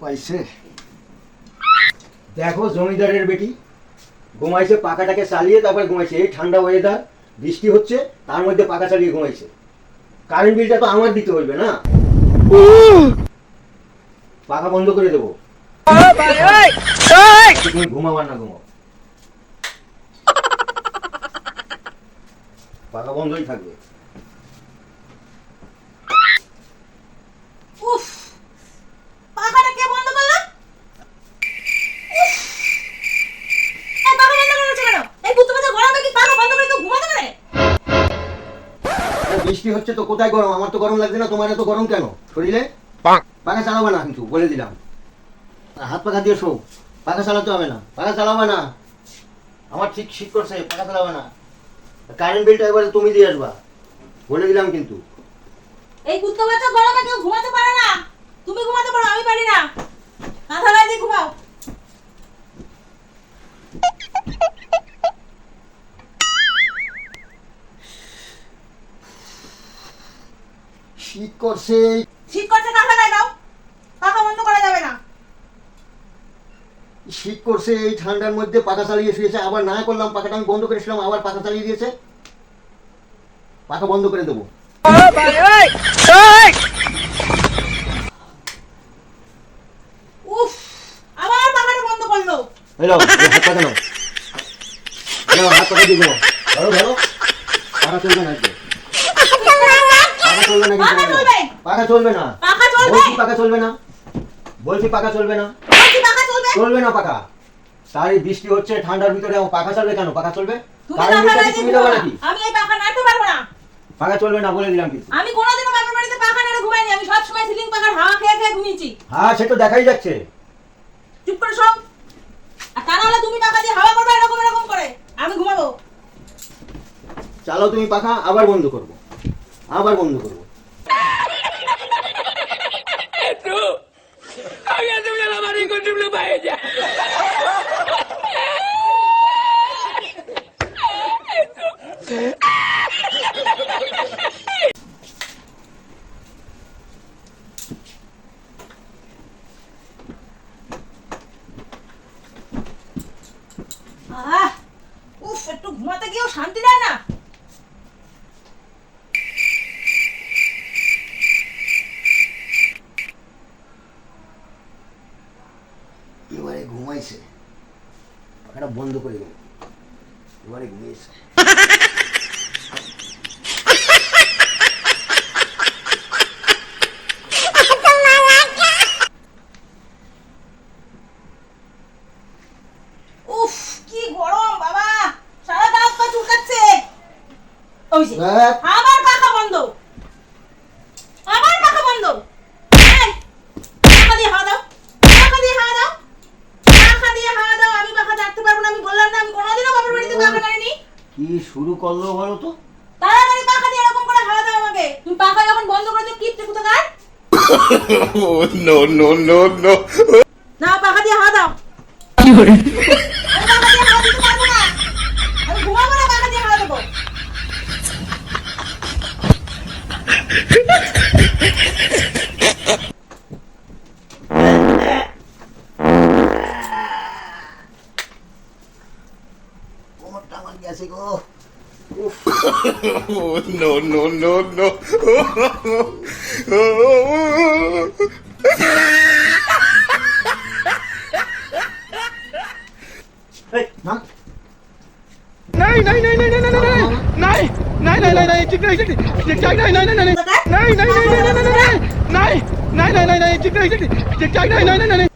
পাইছে। দেখো জমিদারের বেটি ঘুমাইছে, পাখাটাকে চালিয়ে তারপরে ঘুমাইছে। এই ঠান্ডা ওয়েদার, বৃষ্টি হচ্ছে, তার মধ্যে পাখা চালিয়ে ঘুমাইছে। কারেন্ট বিলটা তো আমার দিতে হইবে না? পাখা বন্ধ করে দেবো, তুমি ঘুমাবার না ঘুমাও, পাখা বন্ধই থাকবে। উফ, পাখাটা কে বন্ধ করলো? উফ, এই পাখা বন্ধ করে দিয়েছে কেন? এই বুদ্ধ বাচ্চা গরমে কি পাখা বন্ধ করে কেউ ঘুমাতে পারে? বৃষ্টি হচ্ছে তো কোথায় গরম? আমার তো গরম লাগছে না, তোমার এত গরম কেন শরীরে? পাখা চালাবে না কিন্তু, বলে দিলাম। হাত পাখা দিয়ে শো, পাখা চালাতে হবে না, পাখা চালাবে না। আমার ঠিক শীত করছে, পাখা চালাবে না। কারেন্ট বিলটা এবারে তুমি দিয়ে আসবা, বলে দিলাম কিন্তু। এই বুদ্ধ বাচ্চা গরমে কেউ ঘুমাতে পারে না। তুমি ঘুমাতে পারো, আমি পারি না। মাথা গায়ে দিয়ে ঘুমাও। শীত করছে, শীত করছে, কাঁথা গায়ে দাও। পাখা বন্ধ করা যাবে না। শীত করছে, এই ঠান্ডার মধ্যে পাখা চালিয়ে শুয়েছে। আবার না করলাম, পাখাটা আমি বন্ধ করেছিলাম, আবার পাখা চালিয়ে দিয়েছে। পাখা বন্ধ করে দেবো। উফ, আবার পাখাটা বন্ধ করলো। এই নাও, এই হাত পাখা নাও, নাও, হাত পাখা দিয়ে ঘুমাও। ধরো ধরো, পাখা চলবে না আজকে। পাখা চলবে না পাখা কিন্তু, চলবে। পাখা চলবে না। পাখা চলবে। বলছি পাখা চলবে না, বলছি পাখা চলবে না, বলছি পাখা চলবে। চলবে না পাখা। তাই বৃষ্টি হচ্ছে, ঠান্ডার ভিতরে আমার পাখা চলবে কেন? পাখা চলবে, তুমি কারেন্ট পাখা বিলটা গায়ে কি দিয়ে তুমি দেবো ঘুমাও। নাকি? আমি এই পাখা নাড়তে পারবো না। পাখা চলবে না, বলে দিলাম কিন্তু। আমি কোনোদিনও বাপের বাড়িতে পাখা নেড়ে ঘুমাইনি। আমি সব সময় সিলিং পাখার হাওয়া খেয়ে খেয়ে ঘুমিয়েছি। হ্যাঁ, সে তো দেখাই যাচ্ছে। চুপ করে শোন। আর তা নাহলে তুমি পাখা দিয়ে হাওয়া করবে এরকম এরকম করে। আমি ঘুমাবো। চালাও তুমি পাখা, আবার বন্ধ করবো, আবার বন্ধ করবো। আহ, উফ, একটু ঘুমাতে গিয়েও শান্তি দেয় না। এবারে ঘুমাইছে, পাখাটা বন্ধ করে দেবো, এবারে ঘুমিয়েছে। উফ, কি গরম বাবা, সারা গাছ পা চুলকাচ্ছে। ওই যে দেখ, আবার পাখা বন্ধ, আবার পাখা বন্ধ। এই, পাখা দিয়ে হাওয়া দাও, পাখা দিয়ে হাওয়া দাও, পাখা দিয়ে হাওয়া দাও। আমি পাখা চাটতে পারবো না। আমি বললাম না, আমি কোনোদিনও বাপের বাড়িতে পাখা নাড়িনি। কি শুরু করলো বলো তো? তাড়াতাড়ি পাখা দিয়ে এরকম করে হাওয়া দাও আমাকে। তুমি পাখা যখন বন্ধ করে দিও, কিপটে কোথাকার। no, no, no, no. না, পাখা দিয়ে হাওয়া দাও। আমি পাখা দিয়ে হাওয়া দিতে পারবো না। আমি ঘুমাবো না, পাখা দিয়ে হাওয়া দেবো। কোমরটা আমার গেছে গো। উফ, no, no, no, no. এই, নাম। नहीं नहीं नहीं नहीं नहीं नहीं नहीं नहीं नहीं नहीं नहीं चिक नहीं चिक चिक चिक नहीं नहीं नहीं नहीं नहीं नहीं नहीं नहीं नहीं नहीं नहीं नहीं नहीं नहीं नहीं चिक नहीं चिक चिक नहीं नहीं नहीं नहीं नहीं